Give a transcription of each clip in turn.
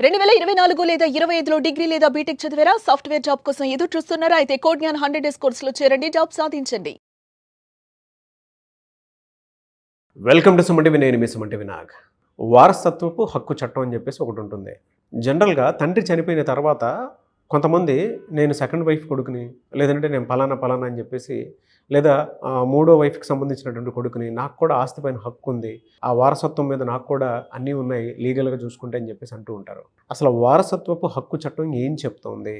2024 లేదా 25లో డిగ్రీ లేదా బీటెక్ చదివారా? సాఫ్ట్వేర్ జాబ్ కోసం ఎదురు చూస్తున్నారా? అయితే కోడ్ జ్ఞాన్ 100 డేస్ కోర్సులో చేరండి, జాబ్ సాధించండి. Welcome to Suman TV. నేను మీ సుమన్ టీవీ నాగ్. వారసత్వపు హక్కు చట్టం అని చెప్పేసి ఒకటి ఉంటుంది. జనరల్గా తండ్రి చనిపోయిన తర్వాత కొంతమంది నేను సెకండ్ వైఫ్ కొడుకుని, లేదంటే నేను పలానా అని చెప్పేసి, లేదా మూడో వైఫ్కి సంబంధించినటువంటి కొడుకుని, నాకు కూడా ఆస్తి పైన హక్కు ఉంది, ఆ వారసత్వం మీద నాకు కూడా అన్నీ ఉన్నాయి లీగల్గా చూసుకుంటే అని చెప్పేసి అంటూ ఉంటారు. అసలు వారసత్వపు హక్కు చట్టం ఏం చెప్తోంది?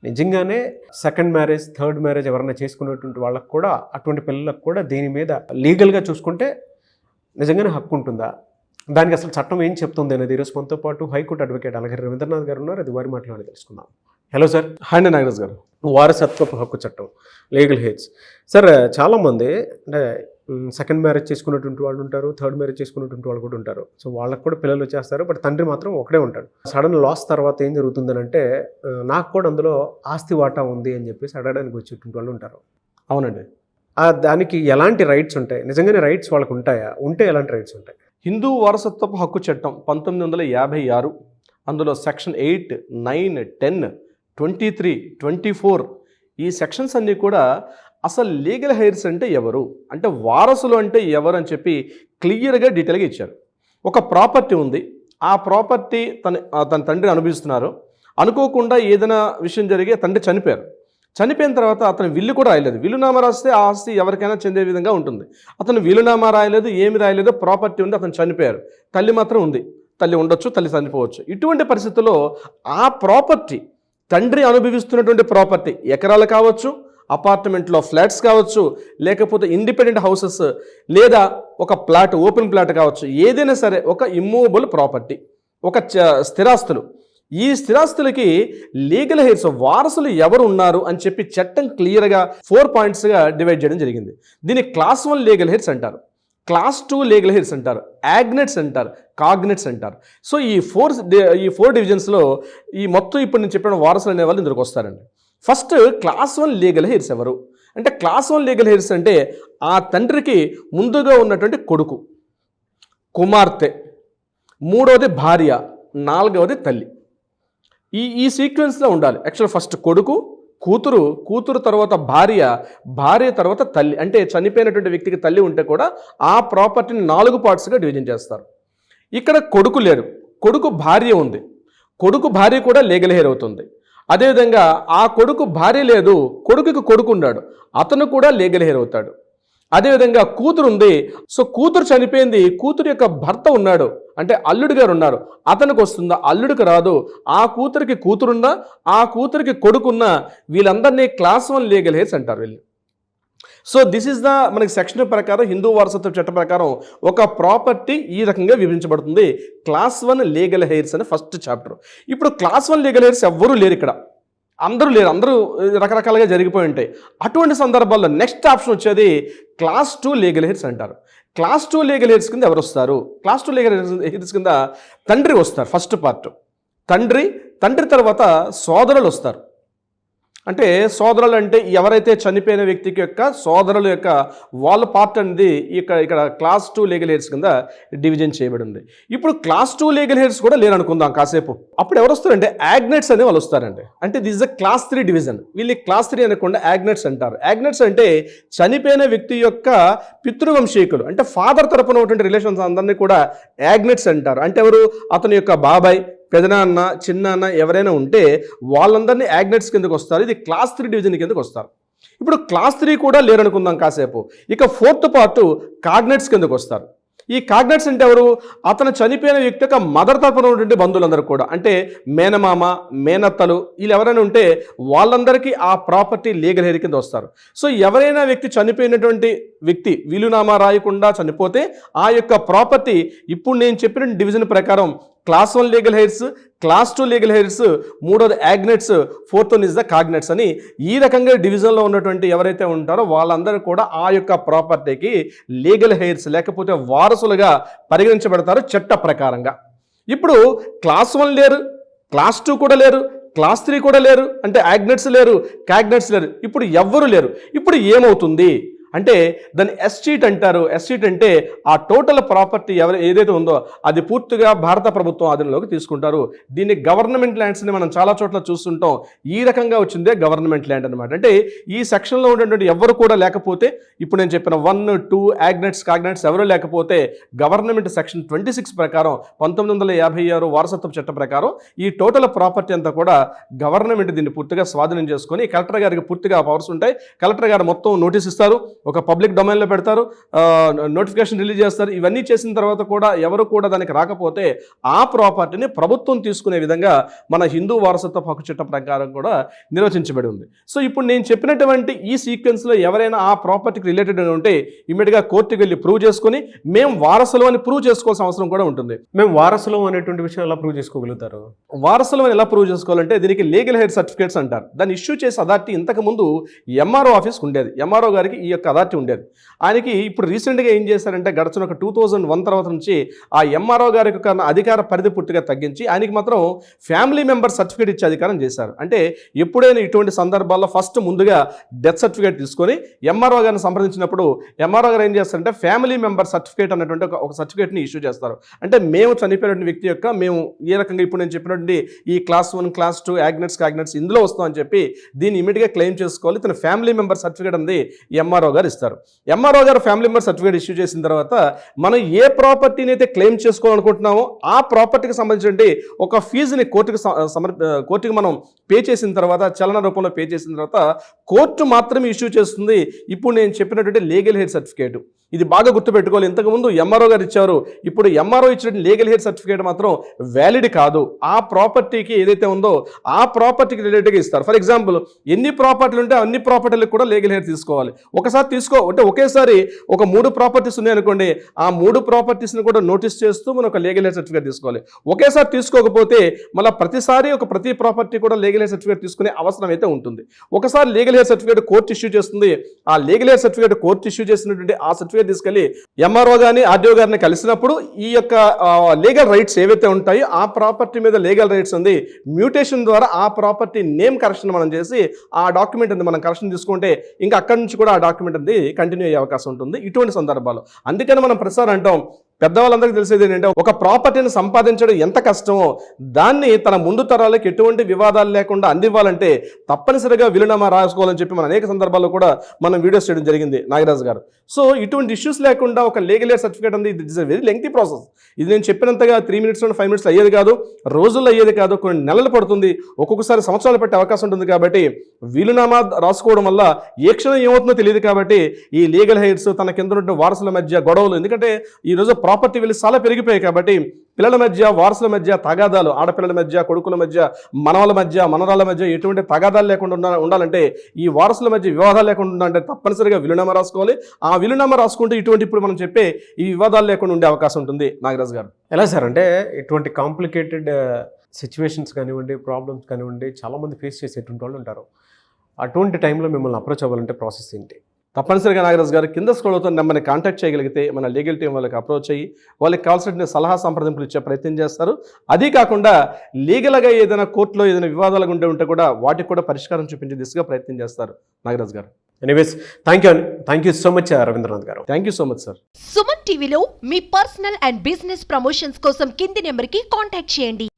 నిజంగానే సెకండ్ మ్యారేజ్, థర్డ్ మ్యారేజ్ ఎవరైనా చేసుకునేటువంటి వాళ్ళకు కూడా, అటువంటి పిల్లలకు కూడా దీని మీద లీగల్గా చూసుకుంటే నిజంగానే హక్కు ఉంటుందా? దానికి అసలు చట్టం ఏం చెప్తుంది అనేది ఈరోజు మనతో పాటు హైకోర్టు అడ్వకేట్ అలగిరి రవీంద్రనాథ్ గారు ఉన్నారు. అది వారి మాటలోనే తెలుసుకుందాం. Hello sir. హాయ్ నాగరాజ్ గారు. వారసత్వపు హక్కు చట్టం, లీగల్ హెయిర్స్. సార్, చాలామంది అంటే సెకండ్ మ్యారేజ్ చేసుకున్నటువంటి వాళ్ళు ఉంటారు, థర్డ్ మ్యారేజ్ చేసుకున్నటువంటి వాళ్ళు కూడా ఉంటారు. సో వాళ్ళకు కూడా పిల్లలు వచ్చేస్తారు, బట్ తండ్రి మాత్రం ఒకడే ఉంటాడు. సడన్ లాస్ తర్వాత ఏం జరుగుతుందని అంటే, నాకు కూడా అందులో ఆస్తి వాటా ఉంది అని చెప్పేసి అడగడానికి వచ్చేటువంటి వాళ్ళు ఉంటారు. అవునండి. దానికి ఎలాంటి రైట్స్ ఉంటాయి? నిజంగానే రైట్స్ వాళ్ళకు ఉంటాయా? ఉంటే ఎలాంటి రైట్స్ ఉంటాయి? హిందూ వారసత్వపు హక్కు చట్టం 1956, అందులో సెక్షన్ 8, 9, 10, 23, 24 ఈ సెక్షన్స్ అన్నీ కూడా అసలు లీగల్ హెయిర్స్ అంటే ఎవరు, అంటే వారసులు అంటే ఎవరు అని చెప్పి క్లియర్గా డీటెయిల్గా ఇచ్చారు. ఒక ప్రాపర్టీ ఉంది, ఆ ప్రాపర్టీ తన తండ్రిని అనుభవిస్తున్నారు. అనుకోకుండా ఏదైనా విషయం జరిగి తండ్రి చనిపోయిన తర్వాత అతను విల్లు కూడా రాయలేదు. విల్లునామా రాస్తే ఆ ఆస్తి ఎవరికైనా చెందే విధంగా ఉంటుంది. అతను విల్లునామా రాయలేదు, ఏమి రాయలేదు, ప్రాపర్టీ ఉంది, అతను చనిపోయారు. తల్లి మాత్రం ఉంది. తల్లి ఉండొచ్చు, తల్లి చనిపోవచ్చు. ఇటువంటి పరిస్థితుల్లో ఆ ప్రాపర్టీ, తండ్రి అనుభవిస్తున్నటువంటి ప్రాపర్టీ, ఎకరాలు కావచ్చు, అపార్ట్మెంట్లో ఫ్లాట్స్ కావచ్చు, లేకపోతే ఇండిపెండెంట్ హౌసెస్, లేదా ఒక ప్లాట్, ఓపెన్ ప్లాట్ కావచ్చు, ఏదైనా సరే ఒక ఇమ్మూవబుల్ ప్రాపర్టీ, ఒక స్థిరాస్తులు, ఈ స్థిరాస్తులకి లీగల్ హెయిర్స్, వారసులు ఎవరు ఉన్నారు అని చెప్పి చట్టం క్లియర్గా 4 పాయింట్స్గా డివైడ్ చేయడం జరిగింది. దీన్ని క్లాస్ 1 లీగల్ హెయిర్స్ అంటారు, క్లాస్ 2 లీగల్ హెయిర్స్ అంటారు, యాగ్నెట్స్ అంటారు, కాగ్నెట్స్ అంటారు. సో ఈ ఫోర్ డివిజన్స్లో ఈ మొత్తం ఇప్పుడు నేను చెప్పిన వారసులు అనే వాళ్ళు ఇందులోకి వస్తారండి. ఫస్ట్ క్లాస్ 1 లీగల్ హెయిర్స్ ఎవరు అంటే, క్లాస్ 1 లీగల్ హెయిర్స్ అంటే ఆ తండ్రికి ముందుగా ఉన్నటువంటి కొడుకు, కుమార్తె, మూడవది భార్య, నాలుగవది తల్లి. ఈ సీక్వెన్స్లో ఉండాలి. యాక్చువల్ ఫస్ట్ కొడుకు, కూతురు తర్వాత భార్య తర్వాత తల్లి. అంటే చనిపోయినటువంటి వ్యక్తికి తల్లి ఉంటే కూడా ఆ ప్రాపర్టీని 4 పార్ట్స్గా డివిజన్ చేస్తారు. ఇక్కడ కొడుకు లేడు, కొడుకు భార్య ఉంది, కొడుకు భార్య కూడా లీగల్ హెయిర్ అవుతుంది. అదేవిధంగా ఆ కొడుకు భార్య లేదు, కొడుకుకి కొడుకు ఉన్నాడు, అతను కూడా లీగల్ హెయిర్ అవుతాడు. అదేవిధంగా కూతురు ఉంది, సో కూతురు చనిపోయింది, కూతురు యొక్క భర్త ఉన్నాడు, అంటే అల్లుడు గారు ఉన్నారు, అతనికి వస్తుందా? అల్లుడికి రాదు. ఆ కూతురికి కూతురున్నా, ఆ కూతురికి కొడుకున్నా, వీళ్ళందరినీ క్లాస్ 1 లీగల్ హెయిర్స్ అంటారు వీళ్ళు. సో దిస్ ఈజ్ మనకి సెక్షన్ ప్రకారం, హిందూ వారసత్వ చట్ట ప్రకారం ఒక ప్రాపర్టీ ఈ రకంగా విభజించబడుతుంది. క్లాస్ 1 లీగల్ హెయిర్స్ అనే ఫస్ట్ చాప్టర్. ఇప్పుడు క్లాస్ 1 లీగల్ హెయిర్స్ ఎవ్వరూ లేరు ఇక్కడ, అందరూ రకరకాలుగా జరిగిపోయి ఉంటాయి. అటువంటి సందర్భాల్లో నెక్స్ట్ ఆప్షన్ వచ్చేది క్లాస్ 2 లీగల్ హెయిర్స్ అంటారు. క్లాస్ 2 లీగల్ హెయిర్స్ కింద ఎవరు వస్తారు? క్లాస్ 2 లీగల్ హెయిర్స్ కింద తండ్రి వస్తారు. ఫస్ట్ పార్ట్ తండ్రి తర్వాత సోదరులు వస్తారు. అంటే సోదరులు అంటే ఎవరైతే చనిపోయిన వ్యక్తికి యొక్క సోదరుల యొక్క వాళ్ళ పార్ట్ అనేది ఇక్కడ క్లాస్ 2 లీగల్ హెయిర్స్ కింద డివిజన్ చేయబడింది. ఇప్పుడు క్లాస్ 2 లీగల్ హెయిర్స్ కూడా లేరనుకుందాం కాసేపు. అప్పుడు ఎవరు వస్తారంటే యాగ్నెట్స్ అనే వాళ్ళు వస్తారండి. అంటే దిస్ ఇస్ క్లాస్ 3 డివిజన్. వీళ్ళు క్లాస్ 3 అనకుండా యాగ్నెట్స్ అంటారు. యాగ్నెట్స్ అంటే చనిపోయిన వ్యక్తి యొక్క పితృవంశీకులు, అంటే ఫాదర్ తరపున ఉన్నటువంటి రిలేషన్స్ అందరినీ కూడా యాగ్నెట్స్ అంటారు. అంటే ఎవరు? అతని యొక్క బాబాయ్, పెదనాన్న, చిన్నాన్న ఎవరైనా ఉంటే వాళ్ళందరినీ యాగ్నెట్స్ కిందకు వస్తారు. ఇది క్లాస్ 3 డివిజన్ కిందకు వస్తారు. ఇప్పుడు క్లాస్ 3 కూడా లేరనుకుందాం కాసేపు. ఇక 4th పార్ట్ కాగ్నెట్స్ కిందకు వస్తారు. ఈ కాగ్నెట్స్ అంటే ఎవరు? అతను చనిపోయిన వ్యక్తి యొక్క మదర్ తరపున ఉన్నటువంటి బంధువులందరూ కూడా, అంటే మేనమామ, మేనత్తలు, వీళ్ళు ఎవరైనా ఉంటే వాళ్ళందరికీ ఆ ప్రాపర్టీ లీగల్ హెయిర్ కింద వస్తారు. సో ఎవరైనా వ్యక్తి చనిపోయినటువంటి వ్యక్తి విలునామా రాయకుండా చనిపోతే ఆ యొక్క ప్రాపర్టీ ఇప్పుడు నేను చెప్పిన డివిజన్ ప్రకారం class 1 legal hairs, class 2 legal hairs, మూడోది యాగ్నెట్స్, 4th ఇస్ ద కాగ్నెట్స్ అని ఈ రకంగా డివిజన్లో ఉన్నటువంటి ఎవరైతే ఉంటారో వాళ్ళందరూ కూడా ఆ యొక్క ప్రాపర్టీకి లీగల్ హెయిర్స్ లేకపోతే వారసులుగా పరిగణించబడతారు చట్ట ప్రకారంగా. ఇప్పుడు క్లాస్ 1 లేరు, క్లాస్ 2 కూడా లేరు, క్లాస్ 3 కూడా లేరు, అంటే యాగ్నెట్స్ లేరు, కాగ్నెట్స్ లేరు, ఇప్పుడు ఎవ్వరు లేరు. ఇప్పుడు ఏమవుతుంది అంటే దాన్ని ఎస్టీట్ అంటారు. ఎస్టీట్ అంటే ఆ టోటల్ ప్రాపర్టీ ఏదైతే ఉందో అది పూర్తిగా భారత ప్రభుత్వం ఆధీనంలోకి తీసుకుంటారు. దీన్ని గవర్నమెంట్ ల్యాండ్స్ ని మనం చాలా చోట్ల చూస్తుంటాం. ఈ రకంగా వచ్చిందే గవర్నమెంట్ ల్యాండ్ అనమాట. అంటే ఈ సెక్షన్లో ఉన్నటువంటి ఎవరు కూడా లేకపోతే, ఇప్పుడు నేను చెప్పిన 1, 2 యాగ్నెట్స్ కాగ్నెట్స్ ఎవరు లేకపోతే గవర్నమెంట్ సెక్షన్ 26 ప్రకారం 1956 వారసత్వ చట్టం ప్రకారం ఈ టోటల్ ప్రాపర్టీ అంతా కూడా గవర్నమెంట్ దీన్ని పూర్తిగా స్వాధీనం చేసుకొని కలెక్టర్ గారికి పూర్తిగా పవర్స్ ఉంటాయి. కలెక్టర్ గారు మొత్తం నోటీస్ ఇస్తారు, ఒక పబ్లిక్ డొమైన్లో పెడతారు, నోటిఫికేషన్ రిలీజ్ చేస్తారు. ఇవన్నీ చేసిన తర్వాత కూడా ఎవరు కూడా దానికి రాకపోతే ఆ ప్రాపర్టీని ప్రభుత్వం తీసుకునే విధంగా మన హిందూ వారసత్వ హక్కు చట్టం ప్రకారం కూడా నిర్వచించబడి ఉంది. సో ఇప్పుడు నేను చెప్పినటువంటి ఈ సీక్వెన్స్లో ఎవరైనా ఆ ప్రాపర్టీకి రిలేటెడ్ ఉంటే ఇమీడియట్గా కోర్టుకి వెళ్ళి ప్రూవ్ చేసుకుని మేము వారసులు అని ప్రూవ్ చేసుకోవాల్సిన అవసరం కూడా ఉంటుంది. మేము వారసులు అనేటువంటి విషయం ఎలా ప్రూవ్ చేసుకోగలుగుతారు? వారసులు అని ఎలా ప్రూవ్ చేసుకోవాలంటే దీనికి లీగల్ హెయిర్ సర్టిఫికేట్స్ అంటారు. దాన్ని ఇష్యూ చేసే అథారిటీ ఇంతకుముందు ఎంఆర్ఓ ఆఫీస్కి ఉండేది. ఎంఆర్ఓ గారికి ఈ యొక్క అథారిటీ ఉండేది. ఆయనకి ఇప్పుడు రీసెంట్గా ఏం చేశారంటే గడిచిన ఒక 2001 తర్వాత నుంచి ఆ ఎంఆర్ఓ గారికి ఒక అధికార పరిధి పూర్తిగా తగ్గించి ఆయనకి మాత్రం ఫ్యామిలీ మెంబర్ సర్టిఫికేట్ ఇచ్చే అధికారం చేశారు. అంటే ఎప్పుడైనా ఇటువంటి సందర్భాల్లో ఫస్ట్ ముందుగా డెత్ సర్టిఫికేట్ తీసుకొని ఎంఆర్ఓ గారిని సంప్రదించినప్పుడు ఎంఆర్ఓ గారు ఏం చేస్తారంటే ఫ్యామిలీ మెంబర్ సర్టిఫికేట్ అన్నటువంటి ఒక సర్టిఫికేట్ని ఇష్యూ చేస్తారు. అంటే మేము చనిపోయినటువంటి వ్యక్తి యొక్క మేము ఏ రకంగా ఇప్పుడు నేను చెప్పినటువంటి ఈ క్లాస్ 1, క్లాస్ 2 యాగ్నెట్స్ కాగ్నెట్స్ ఇందులో వస్తామని చెప్పి దీన్ని ఇమీడియట్గా క్లెయిమ్ చేసుకోవాలి. తన ఫ్యామిలీ మెంబర్ సర్టిఫికేట్ అనేది ఎంఆర్ఓ గారు ఇస్తారు. ఎంఆర్ఓ గారు ఫ్యామిలీ మెంబర్ సర్టిఫికేట్ ఇష్యూ చేసిన తర్వాత మనం ఏ ప్రాపర్టీని అయితే క్లెయిమ్ చేసుకోవాలనుకుంటున్నామో ఆ ప్రాపర్టీకి సంబంధించి ఒక ఫీజుని కోర్టుకి మనం పే చేసిన తర్వాత చలన రూపంలో పే చేసిన తర్వాత కోర్టు మాత్రమే ఇష్యూ చేస్తుంది ఇప్పుడు నేను చెప్పినటువంటి లీగల్ హెయిర్ సర్టిఫికేట్. ఇది బాగా గుర్తుపెట్టుకోవాలి. ఇంతకుముందు ఎంఆర్ఓ గారు ఇచ్చారు, ఇప్పుడు ఎంఆర్ఓ ఇచ్చిన లీగల్ హెయిర్ సర్టిఫికేట్ మాత్రం వ్యాలిడ్ కాదు. ఆ ప్రాపర్టీకి ఏదైతే ఉందో ఆ ప్రాపర్టీకి రిలేటెడ్గా ఇస్తారు. ఫర్ ఎగ్జాంపుల్ ఎన్ని ప్రాపర్టీలు ఉంటే అన్ని ప్రాపర్టీలకు కూడా లీగల్ హెయిర్ తీసుకోవాలి. ఒకసారి అంటే ఒకేసారి ఒక 3 ప్రాపర్టీస్ ఉన్నాయనుకోండి, ఆ 3 ప్రాపర్టీస్ని కూడా నోటీస్ చేస్తూ మనం ఒక లీగల్ హెయిర్ సర్టిఫికేట్ తీసుకోవాలి. ఒకేసారి తీసుకోకపోతే మళ్ళీ ప్రతిసారి ప్రతి ప్రాపర్టీ కూడా లీగల్ హెయిర్ సర్టిఫికేట్ తీసుకునే అవసరం అయితే ఉంటుంది. ఒకసారి legal heir certificate court issue చేస్తుంది. ఆ legal heir certificate court issue చేసినటువంటి ఆ సర్టిఫికేట్ తీసుకెళ్లి ఎంఆర్ఓ గారిని ఆర్డీఓ గారిని కలిసినప్పుడు ఈ యొక్క లీగల్ రైట్స్ ఏవైతే ఉంటాయో ఆ ప్రాపర్టీ మీద లీగల్ రైట్స్ ఉంది మ్యూటేషన్ ద్వారా ఆ ప్రాపర్టీ నేమ్ కరెక్షన్ మనం చేసి ఆ డాక్యుమెంట్ ఉంది మనం కరెక్షన్ తీసుకుంటే ఇంకా అక్కడి నుంచి కూడా ఆ డాక్యుమెంట్ ఉంది కంటిన్యూ అయ్యే అవకాశం ఉంటుంది ఇటువంటి సందర్భాలు. అందుకని మనం ప్రసారం అంటాం పెద్దవాళ్ళందరికీ తెలిసేది ఏంటంటే ఒక ప్రాపర్టీని సంపాదించడం ఎంత కష్టమో దాన్ని తన ముందు తరాలకు ఎటువంటి వివాదాలు లేకుండా అందివ్వాలంటే తప్పనిసరిగా వీలునామా రాసుకోవాలని చెప్పి మన అనేక సందర్భాల్లో కూడా మనం వీడియోస్ చేయడం జరిగింది నాగరాజు గారు. సో ఇటువంటి ఇష్యూస్ లేకుండా ఒక లీగల్ హెయిర్ సర్టిఫికేట్ అనేది it is very lengthy process. ఇది నేను చెప్పినంతగా 3 minutes 5 minutes అయ్యేది కాదు, రోజుల్లో అయ్యేది కాదు, కొన్ని నెలలు పడుతుంది, ఒక్కొక్కసారి సంవత్సరాలు పట్టే అవకాశం ఉంటుంది. కాబట్టి వీలునామా రాసుకోవడం వల్ల ఏ క్షణం ఏమవుతుందో తెలియదు. కాబట్టి ఈ లీగల్ హెయిర్స్ తన కింద ఉన్న వారసుల మధ్య గొడవలు, ఎందుకంటే ఈరోజు ప్రాపర్టీ వెళ్ళి చాలా పెరిగిపోయాయి కాబట్టి పిల్లల మధ్య వారసుల మధ్య తగాదాలు, ఆడపిల్లల మధ్య కొడుకుల మధ్య మనవల మధ్య మనరాల మధ్య ఎటువంటి తగాదాలు లేకుండా ఉండాలంటే ఈ వారసుల మధ్య వివాదాలు లేకుండా ఉండాలంటే తప్పనిసరిగా వీలునామా రాసుకోవాలి. ఆ వీలునామా రాసుకుంటే ఇటువంటి ఇప్పుడు మనం చెప్పే ఈ వివాదాలు లేకుండా ఉండే అవకాశం ఉంటుంది. నాగరాజ్ గారు ఎలా సార్ అంటే ఇటువంటి కాంప్లికేటెడ్ సిచ్యువేషన్స్ కానివ్వండి, ప్రాబ్లమ్స్ కానివ్వండి చాలామంది ఫేస్ చేసేటువంటి వాళ్ళు ఉంటారు. అటువంటి టైంలో మిమ్మల్ని అప్రోచ్ అవ్వాలంటే ప్రాసెస్ ఏంటి? తప్పనిసరిగా నాగరాజు గారు కింద స్క్రోల్ అవుతున్న నెంబర్ని కాంటాక్ట్ చేయగలిగితే మన లీగల్ టీం వాళ్ళకి అప్రోచ్ అయ్యి వాళ్ళకి కావాల్సిన సలహా సంప్రదింపులు ఇచ్చే ప్రయత్నం చేస్తారు. అదీ కాకుండా లీగల్గా ఏదైనా కోర్టులో ఏదైనా వివాదాలు ఉంటే కూడా వాటికి కూడా పరిష్కారం చూపించే దిశగా ప్రయత్నం చేస్తారు Nagaraju garu. Anyways thank you so much Ravindranath garu. Thank you so much sir. Suman టీవీలో మీ పర్సనల్ అండ్ బిజినెస్ ప్రమోషన్స్ కోసం కింది నెంబర్కి కాంటాక్ట్ చేయండి.